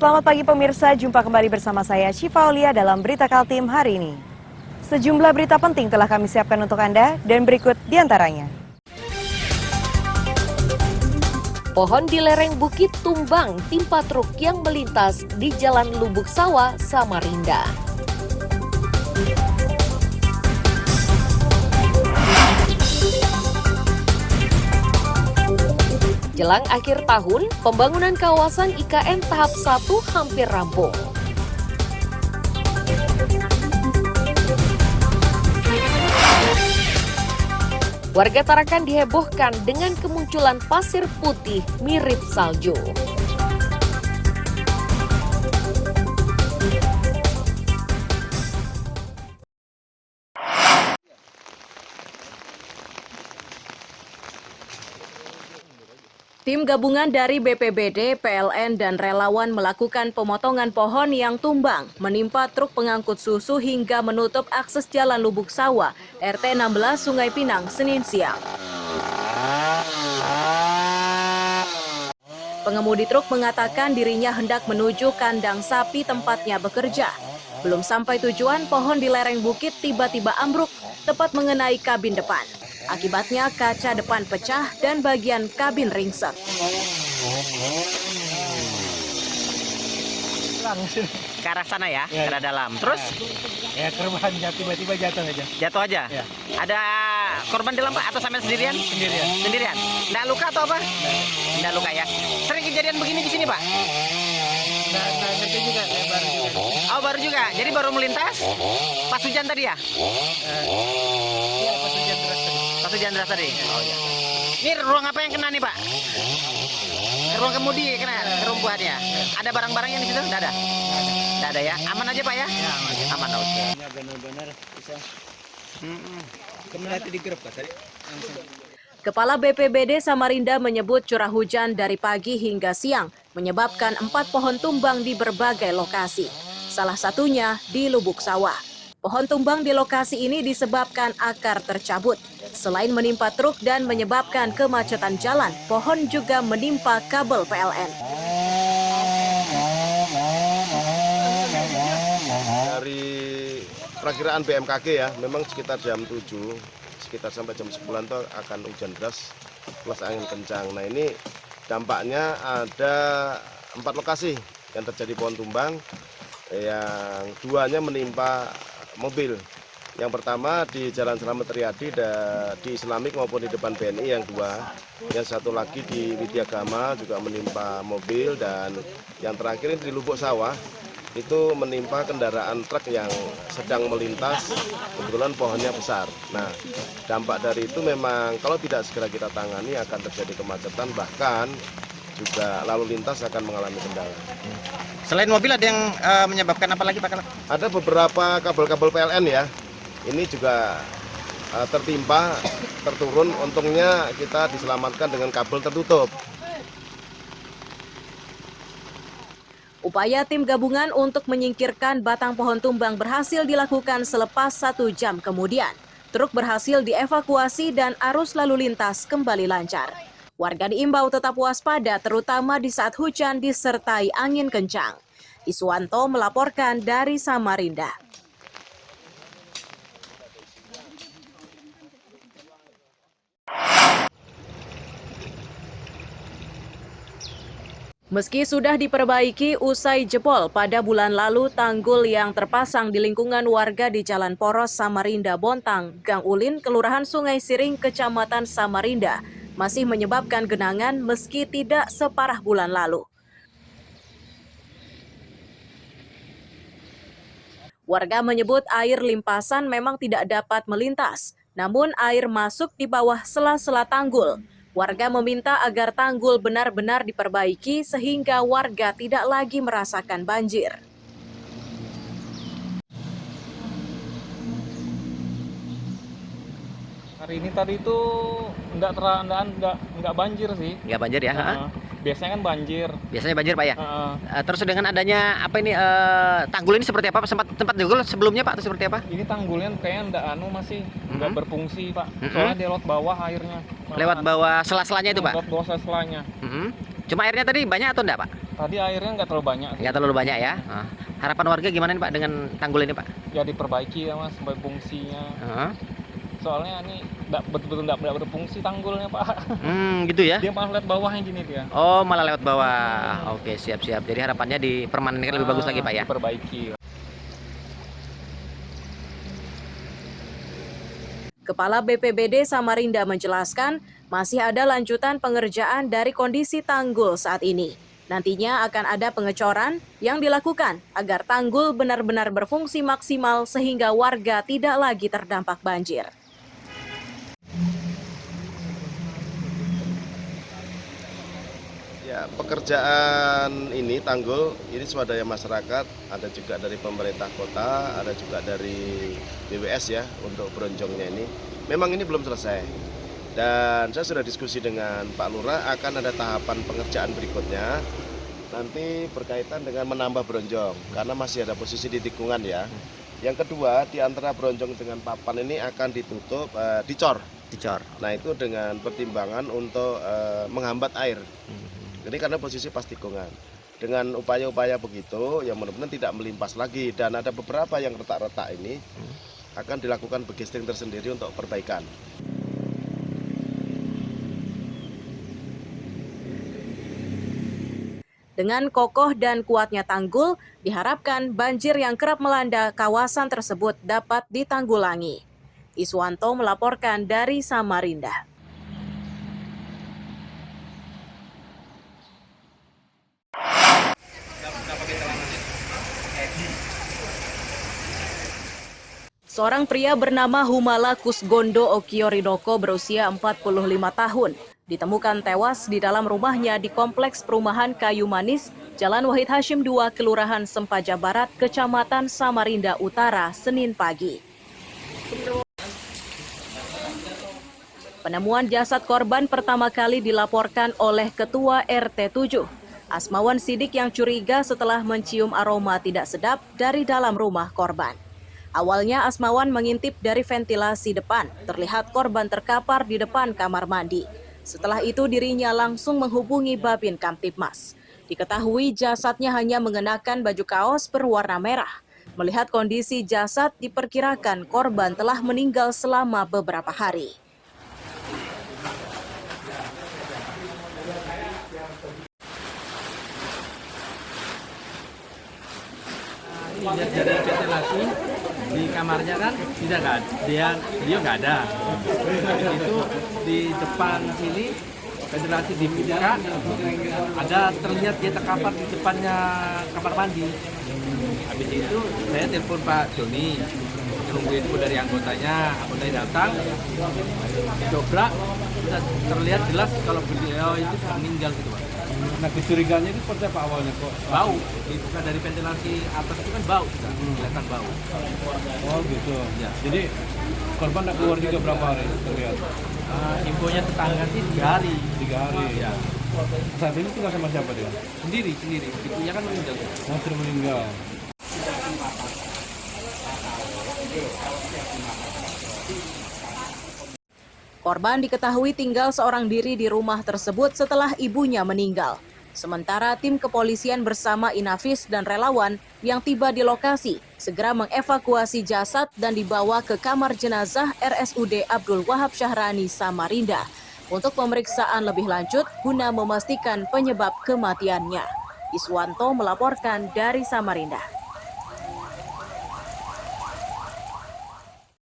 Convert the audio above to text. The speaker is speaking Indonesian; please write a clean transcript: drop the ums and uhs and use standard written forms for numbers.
Selamat pagi pemirsa, jumpa kembali bersama saya Syifa Aulia dalam Berita Kaltim hari ini. Sejumlah berita penting telah kami siapkan untuk Anda dan berikut diantaranya. Pohon di lereng bukit tumbang timpa truk yang melintas di Jalan Lubuk Sawah, Samarinda. Jelang akhir tahun, pembangunan kawasan IKN tahap 1 hampir rampung. Warga Tarakan dihebohkan dengan kemunculan pasir putih mirip salju. Tim gabungan dari BPBD, PLN, dan relawan melakukan pemotongan pohon yang tumbang, menimpa truk pengangkut susu hingga menutup akses Jalan Lubuk Sawah, RT 16 Sungai Pinang, Senin siang. Pengemudi truk mengatakan dirinya hendak menuju kandang sapi tempatnya bekerja. Belum sampai tujuan, pohon di lereng bukit tiba-tiba ambruk, tepat mengenai kabin depan. Akibatnya kaca depan pecah dan bagian kabin ringsek. Ke arah sana ya, ke arah dalam. Terus? Ya korban tiba-tiba jatuh aja. Jatuh aja? Ya. Ada korban dalam Pak atau sampai sendirian? Sendirian. Sendirian? Nggak luka atau apa? Nggak luka ya. Sering kejadian begini di sini Pak? Nggak ngerti juga, ya, baru juga. Oh baru juga, jadi baru melintas pas hujan tadi ya? Iya, pas hujan deras tadi. Pas hujan deras tadi? Oh iya. Ini ruang apa yang kena nih Pak? Ruang kemudi kena, kerumbuhannya. Ada barang-barangnya di situ? Nggak ada? Nggak ada ya? Aman aja Pak ya? Ya, aman. Aman, oke. Ya, benar-benar bisa. Kemana itu digerep Pak tadi? Langsung. Kepala BPBD Samarinda menyebut curah hujan dari pagi hingga siang menyebabkan 4 pohon tumbang di berbagai lokasi. Salah satunya di Lubuk Sawah. Pohon tumbang di lokasi ini disebabkan akar tercabut. Selain menimpa truk dan menyebabkan kemacetan jalan, pohon juga menimpa kabel PLN. Dari perakiraan BMKG ya, memang sekitar jam 7, sekitar sampai jam 10 itu akan hujan deras plus angin kencang. Nah ini dampaknya ada 4 lokasi yang terjadi pohon tumbang, yang 2-nya menimpa mobil. Yang pertama di Jalan Slamet Riyadi di Islamik maupun di depan BNI yang 2. Yang satu lagi di Widyagama juga menimpa mobil, dan yang terakhir ini di Lubuk Sawah itu menimpa kendaraan truk yang sedang melintas, kebetulan pohonnya besar. Nah, dampak dari itu memang kalau tidak segera kita tangani akan terjadi kemacetan, bahkan juga lalu lintas akan mengalami kendala. Selain mobil ada yang menyebabkan apa lagi Pak? Ada beberapa kabel-kabel PLN ya, ini juga tertimpa, terturun, untungnya kita diselamatkan dengan kabel tertutup. Upaya tim gabungan untuk menyingkirkan batang pohon tumbang berhasil dilakukan selepas 1 jam kemudian. Truk berhasil dievakuasi dan arus lalu lintas kembali lancar. Warga diimbau tetap waspada terutama di saat hujan disertai angin kencang. Iswanto melaporkan dari Samarinda. Meski sudah diperbaiki usai jebol pada bulan lalu, tanggul yang terpasang di lingkungan warga di Jalan Poros Samarinda Bontang, Gang Ulin, Kelurahan Sungai Siring, Kecamatan Samarinda, masih menyebabkan genangan meski tidak separah bulan lalu. Warga menyebut air limpasan memang tidak dapat melintas, namun air masuk di bawah sela-sela tanggul. Warga meminta agar tanggul benar-benar diperbaiki sehingga warga tidak lagi merasakan banjir. Hari ini tadi itu nggak banjir sih. Nggak banjir ya? Biasanya kan banjir. Biasanya banjir Pak ya? Terus dengan adanya apa ini tanggul ini seperti apa? Tempat jebol sebelumnya Pak atau seperti apa? Ini tanggulnya kayaknya masih nggak berfungsi Pak. Soalnya dia lewat bawah airnya. Lewat bawah sela-selanya itu Pak? Lewat bawah sela-selanya. Cuma airnya tadi banyak atau enggak Pak? Tadi airnya nggak terlalu banyak. Nggak terlalu banyak ya. Nah, harapan warga gimana nih Pak dengan tanggul ini Pak? Ya diperbaiki ya Mas, supaya fungsinya. Heeh. Soalnya ini betul-betul nggak berfungsi tanggulnya Pak. Gitu ya? Dia malah lihat bawahnya gini dia. Oh, malah lewat bawah. Oke, siap-siap. Jadi harapannya dipermanenkan lebih bagus lagi Pak ya? Diperbaiki. Kepala BPBD Samarinda menjelaskan masih ada lanjutan pengerjaan dari kondisi tanggul saat ini. Nantinya akan ada pengecoran yang dilakukan agar tanggul benar-benar berfungsi maksimal sehingga warga tidak lagi terdampak banjir. Ya, pekerjaan ini tanggul ini swadaya masyarakat, ada juga dari pemerintah kota, ada juga dari BWS ya untuk bronjongnya ini. Memang ini belum selesai. Dan saya sudah diskusi dengan Pak Lurah, akan ada tahapan pengerjaan berikutnya nanti berkaitan dengan menambah bronjong karena masih ada posisi di tikungan ya. Yang kedua, di antara bronjong dengan papan ini akan ditutup dicor. Nah, itu dengan pertimbangan untuk menghambat air. Jadi karena posisi pas tikungan. Dengan upaya-upaya begitu, yang mudah-mudahan tidak melimpas lagi dan ada beberapa yang retak-retak ini akan dilakukan begesting tersendiri untuk perbaikan. Dengan kokoh dan kuatnya tanggul, diharapkan banjir yang kerap melanda kawasan tersebut dapat ditanggulangi. Iswanto melaporkan dari Samarinda. Seorang pria bernama Humala Kusgondo Okiorinoko berusia 45 tahun ditemukan tewas di dalam rumahnya di Kompleks Perumahan Kayu Manis, Jalan Wahid Hashim 2, Kelurahan Sempaja Barat, Kecamatan Samarinda Utara, Senin pagi. Penemuan jasad korban pertama kali dilaporkan oleh Ketua RT 7, Asmawan Sidik, yang curiga setelah mencium aroma tidak sedap dari dalam rumah korban. Awalnya Asmawan mengintip dari ventilasi depan, terlihat korban terkapar di depan kamar mandi. Setelah itu dirinya langsung menghubungi Babin Kamtibmas. Diketahui jasadnya hanya mengenakan baju kaos berwarna merah. Melihat kondisi jasad, diperkirakan korban telah meninggal selama beberapa hari. Lihat dari ventilasi di kamarnya kan tidak ada, dia nggak ada. Itu di depan sini ventilasi dibuka, ada terlihat dia terkapar di depannya kamar mandi. Habis itu saya telepon Pak Joni, nunggu info dari anggotanya datang, dobrak, sudah terlihat jelas kalau beliau itu sudah meninggal gitu Pak. Nah, kecurigaannya itu seperti apa awalnya kok? Bau, dibuka dari ventilasi atas itu kan bau, sudah kelihatan bau. Oh gitu. Ya. Jadi korban tidak keluar juga berapa hari terlihat? Infonya tetangga sih 3 hari. 3 hari. Ya. Saat ini tinggal sama siapa dia? Sendiri. Ibunya kan meninggal. Oh, sudah meninggal. Korban diketahui tinggal seorang diri di rumah tersebut setelah ibunya meninggal. Sementara tim kepolisian bersama Inavis dan relawan yang tiba di lokasi segera mengevakuasi jasad dan dibawa ke kamar jenazah RSUD Abdul Wahab Syahrani Samarinda untuk pemeriksaan lebih lanjut guna memastikan penyebab kematiannya. Iswanto melaporkan dari Samarinda.